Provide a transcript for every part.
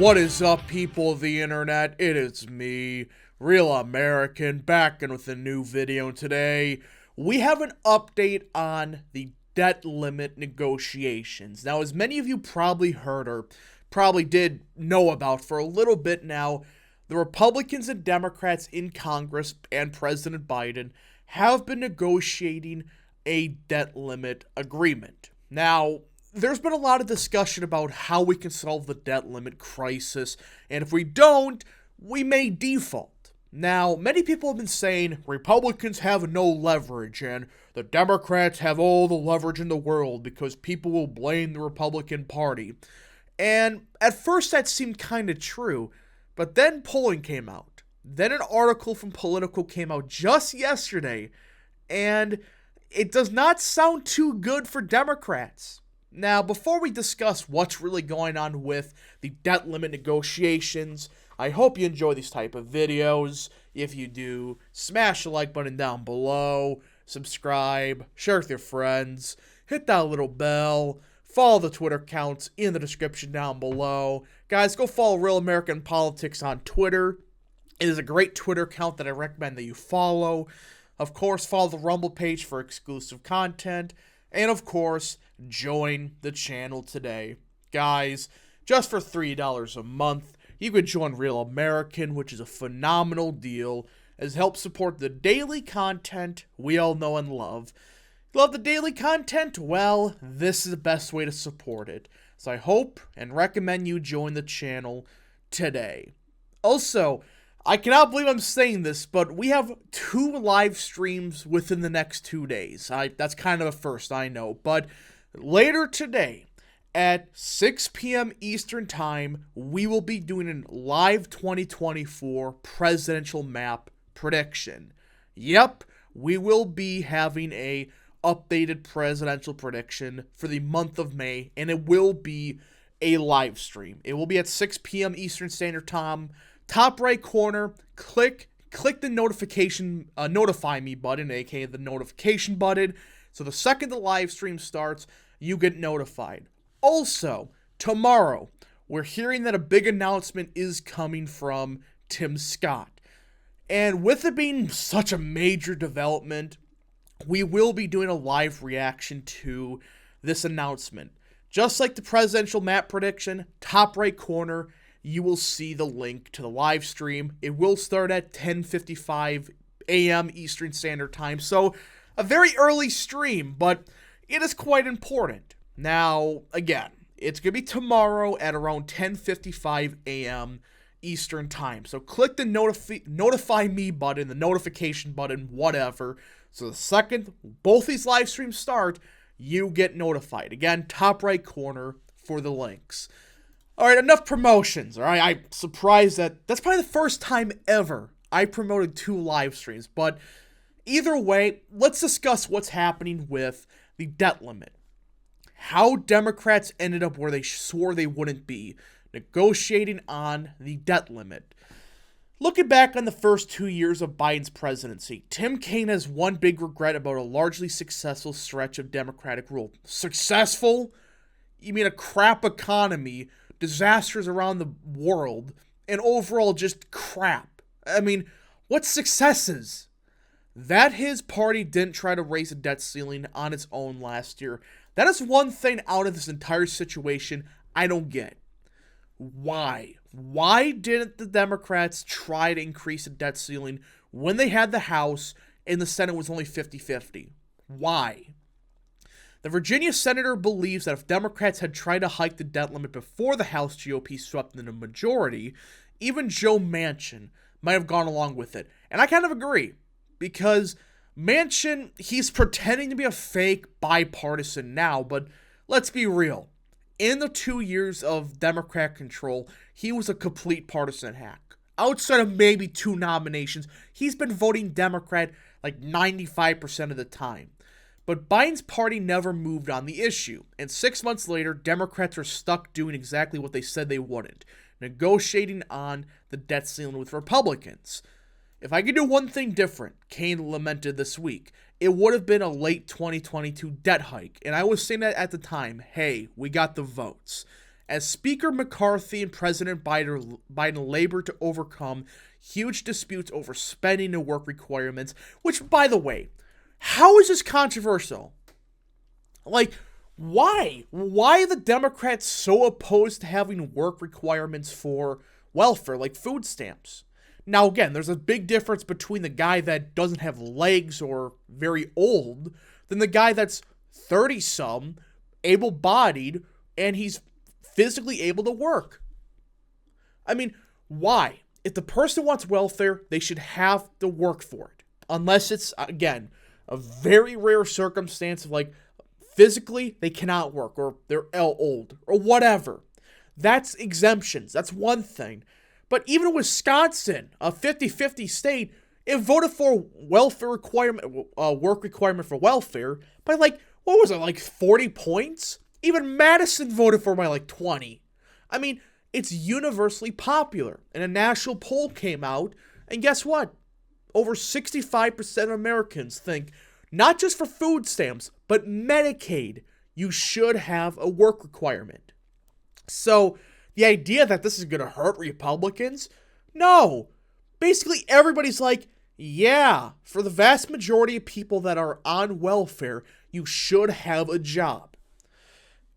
What is up, people of the internet? It is me, Real American, back in with a new video. And today, we have an update on the debt limit negotiations. Now, as many of you probably heard or probably did know about for a little bit now, the Republicans and Democrats in Congress and President Biden have been negotiating a debt limit agreement. Now, there's been a lot of discussion about how we can solve the debt limit crisis, and if we don't, we may default. Now, many people have been saying Republicans have no leverage, and the Democrats have all the leverage in the world because people will blame the Republican Party. And at first that seemed kind of true, but then polling came out. Then an article from Politico came out just yesterday, and it does not sound too good for Democrats. Now, before we discuss what's really going on with the debt limit negotiations, I hope you enjoy these type of videos. If you do, smash the like button down below, subscribe, share with your friends, hit that little bell, follow the Twitter accounts in the description down below. Guys, go follow Real American Politics on Twitter. It is a great Twitter account that I recommend that you follow. Of course, follow the Rumble page for exclusive content. And of course, join the channel today. Guys, just for $3 a month, you could join Real American, which is a phenomenal deal, as help support the daily content we all know and love. Love the daily content? Well, this is the best way to support it. So I hope and recommend you join the channel today. Also, I cannot believe I'm saying this, but we have 2 live streams within the next 2 days. That's kind of a first, I know. But later today, at 6 p.m. Eastern Time, we will be doing a live 2024 presidential map prediction. Yep, we will be having a updated presidential prediction for the month of May, and it will be a live stream. It will be at 6 p.m. Eastern Standard Time. Top right corner, click the notify me button, aka the notification button. So the second the live stream starts, you get notified. Also, tomorrow, we're hearing that a big announcement is coming from Tim Scott. And with it being such a major development, we will be doing a live reaction to this announcement. Just like the presidential map prediction, top right corner, you will see the link to the live stream. It will start at 10:55 a.m. Eastern Standard Time, so a very early stream, but it is quite important. Now, again, it's going to be tomorrow at around 10:55 a.m. Eastern Time, so click the notify me button, the notification button, whatever, so the second both these live streams start, you get notified. Again, top right corner for the links. Alright, enough promotions, alright? I'm surprised that's probably the first time ever I promoted 2 live streams, but either way, let's discuss what's happening with the debt limit. How Democrats ended up where they swore they wouldn't be, negotiating on the debt limit. Looking back on the first 2 years of Biden's presidency, Tim Kaine has one big regret about a largely successful stretch of Democratic rule. Successful? You mean a crap economy, disasters around the world, and overall just crap. I mean, what successes? That his party didn't try to raise a debt ceiling on its own last year. That is one thing out of this entire situation I don't get. Why? Why didn't the Democrats try to increase the debt ceiling when they had the House and the Senate was only 50-50? Why? The Virginia senator believes that if Democrats had tried to hike the debt limit before the House GOP swept in a majority, even Joe Manchin might have gone along with it. And I kind of agree, because Manchin, he's pretending to be a fake bipartisan now, but let's be real. In the 2 years of Democrat control, he was a complete partisan hack. Outside of maybe 2 nominations, he's been voting Democrat like 95% of the time. But Biden's party never moved on the issue, and 6 months later, Democrats are stuck doing exactly what they said they wouldn't, negotiating on the debt ceiling with Republicans. If I could do one thing different, Kaine lamented this week, it would have been a late 2022 debt hike, and I was saying that at the time, hey, we got the votes. as Speaker McCarthy and President Biden labor to overcome huge disputes over spending and work requirements, which, by the way, how is this controversial? Like, why? Why are the Democrats so opposed to having work requirements for welfare, like food stamps? Now, again, there's a big difference between the guy that doesn't have legs or very old than the guy that's 30-some, able-bodied, and he's physically able to work. I mean, why? If the person wants welfare, they should have to work for it. Unless it's, again, a very rare circumstance of, like, physically they cannot work or they're old or whatever. That's exemptions. That's one thing. But even in Wisconsin, a 50-50 state, it voted for welfare requirement, work requirement for welfare by like, what was it, like 40 points? Even Madison voted for by like 20. I mean, it's universally popular. And a national poll came out, and guess what? Over 65% of Americans think, not just for food stamps, but Medicaid, you should have a work requirement. So, the idea that this is going to hurt Republicans? No. Basically, everybody's like, yeah, for the vast majority of people that are on welfare, you should have a job.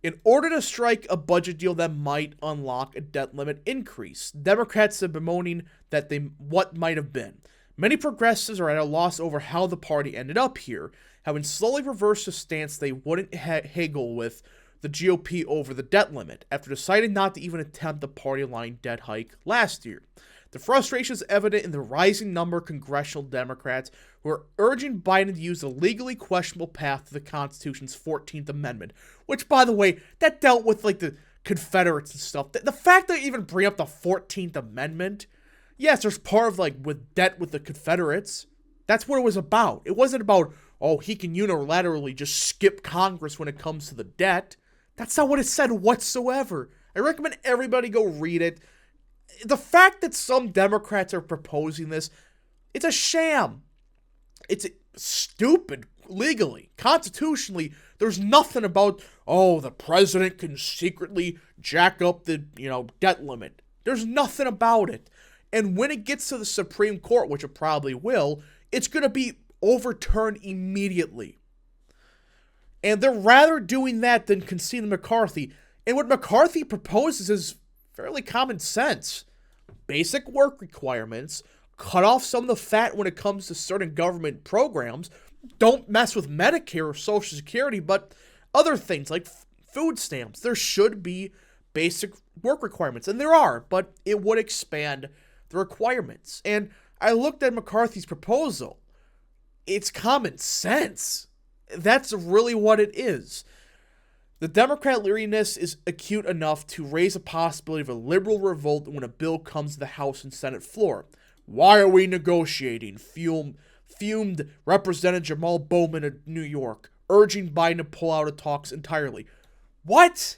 In order to strike a budget deal that might unlock a debt limit increase, Democrats are bemoaning that what might have been. Many progressives are at a loss over how the party ended up here, having slowly reversed the stance they wouldn't haggle with the GOP over the debt limit, after deciding not to even attempt a party-line debt hike last year. The frustration is evident in the rising number of congressional Democrats who are urging Biden to use the legally questionable path to the Constitution's 14th Amendment, which, by the way, that dealt with, like, the Confederates and stuff. The fact that they even bring up the 14th Amendment, yes, there's part of, like, with debt with the Confederates. That's what it was about. It wasn't about, oh, he can unilaterally just skip Congress when it comes to the debt. That's not what it said whatsoever. I recommend everybody go read it. The fact that some Democrats are proposing this, it's a sham. It's stupid legally. Constitutionally, there's nothing about, oh, the president can secretly jack up the, debt limit. There's nothing about it. And when it gets to the Supreme Court, which it probably will, it's going to be overturned immediately. And they're rather doing that than conceding McCarthy. And what McCarthy proposes is fairly common sense. Basic work requirements, cut off some of the fat when it comes to certain government programs, don't mess with Medicare or Social Security, but other things like food stamps. There should be basic work requirements, and there are, but it would expand the requirements. And I looked at McCarthy's proposal. It's common sense. That's really what it is. The Democrat leeriness is acute enough to raise a possibility of a liberal revolt when a bill comes to the House and Senate floor. Why are we negotiating? Fumed Representative Jamal Bowman of New York, urging Biden to pull out of talks entirely. What?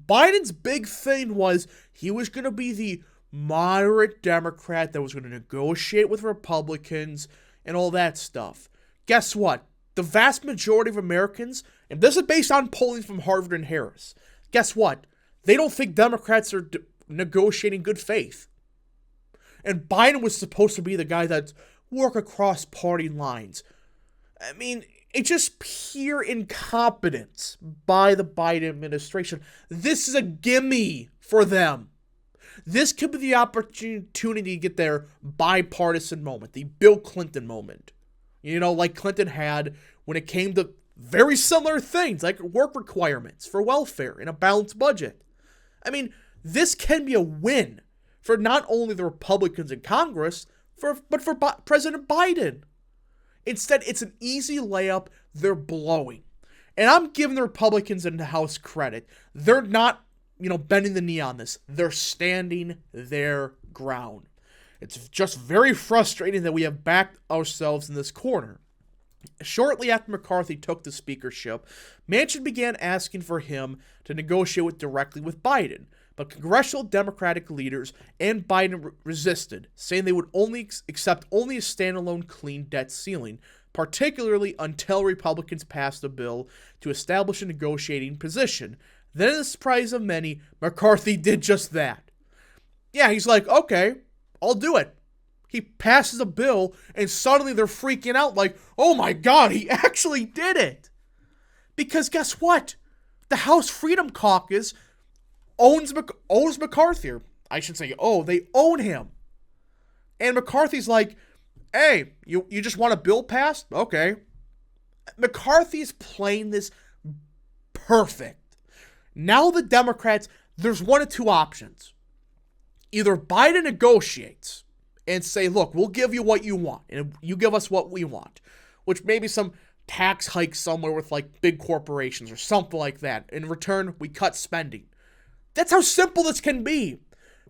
Biden's big thing was he was going to be the moderate Democrat that was going to negotiate with Republicans and all that stuff. Guess what? The vast majority of Americans, and this is based on polling from Harvard and Harris, guess what? They don't think Democrats are negotiating good faith. And Biden was supposed to be the guy that work across party lines. I mean, it's just pure incompetence by the Biden administration. This is a gimme for them. This could be the opportunity to get their bipartisan moment, the Bill Clinton moment. Like Clinton had when it came to very similar things, like work requirements for welfare and a balanced budget. I mean, this can be a win for not only the Republicans in Congress, but for President Biden. Instead, it's an easy layup they're blowing. And I'm giving the Republicans in the House credit. They're not, bending the knee on this. They're standing their ground. It's just very frustrating that we have backed ourselves in this corner. Shortly after McCarthy took the speakership, Manchin began asking for him to negotiate directly with Biden, but congressional Democratic leaders and Biden resisted, saying they would only accept a standalone clean debt ceiling, particularly until Republicans passed a bill to establish a negotiating position. Then, to the surprise of many, McCarthy did just that. Yeah, he's like, okay, I'll do it. He passes a bill, and suddenly they're freaking out like, oh my God, he actually did it. Because guess what? The House Freedom Caucus owns McCarthy. I should say, they own him. And McCarthy's like, hey, you just want a bill passed? Okay. McCarthy's playing this perfect. Now the Democrats, there's one of two options. Either Biden negotiates and say, look, we'll give you what you want, and you give us what we want, which maybe some tax hike somewhere with like big corporations or something like that. In return, we cut spending. That's how simple this can be.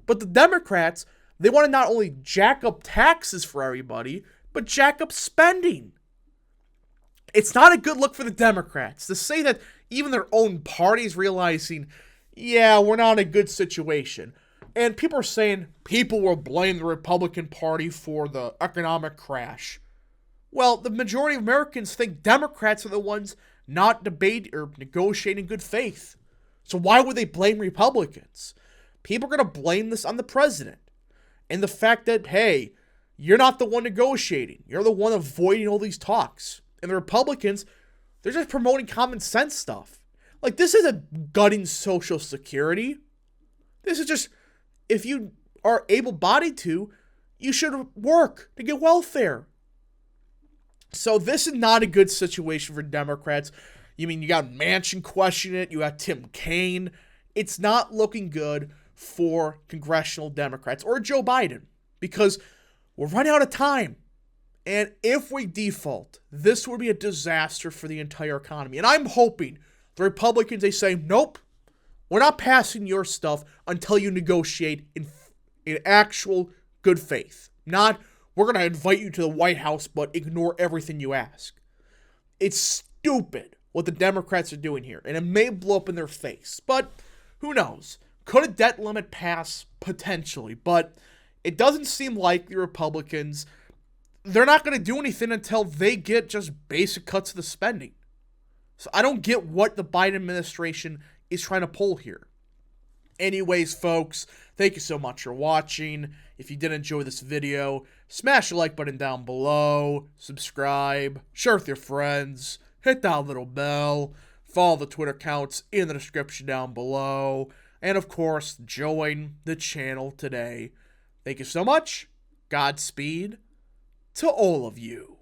But the Democrats, they want to not only jack up taxes for everybody, but jack up spending. It's not a good look for the Democrats to say that even their own party's realizing, yeah, we're not in a good situation. And people are saying people will blame the Republican Party for the economic crash. Well, the majority of Americans think Democrats are the ones not debating or negotiating in good faith. So why would they blame Republicans? People are going to blame this on the president. And the fact that, hey, you're not the one negotiating. You're the one avoiding all these talks. And the Republicans, they're just promoting common sense stuff. Like, this isn't gutting Social Security. This is just, if you are able-bodied to, you should work to get welfare. So this is not a good situation for Democrats. You got Manchin questioning it. You got Tim Kaine. It's not looking good for congressional Democrats or Joe Biden because we're running out of time. And if we default, this would be a disaster for the entire economy. And I'm hoping the Republicans, they say, nope, we're not passing your stuff until you negotiate in actual good faith. Not, we're going to invite you to the White House, but ignore everything you ask. It's stupid what the Democrats are doing here, and it may blow up in their face. But who knows? Could a debt limit pass? Potentially. But it doesn't seem like the Republicans, they're not going to do anything until they get just basic cuts of the spending. So I don't get what the Biden administration is trying to pull here. Anyways, folks, thank you so much for watching. If you did enjoy this video, smash the like button down below, subscribe, share with your friends, hit that little bell, follow the Twitter accounts in the description down below, and of course, join the channel today. Thank you so much. Godspeed to all of you.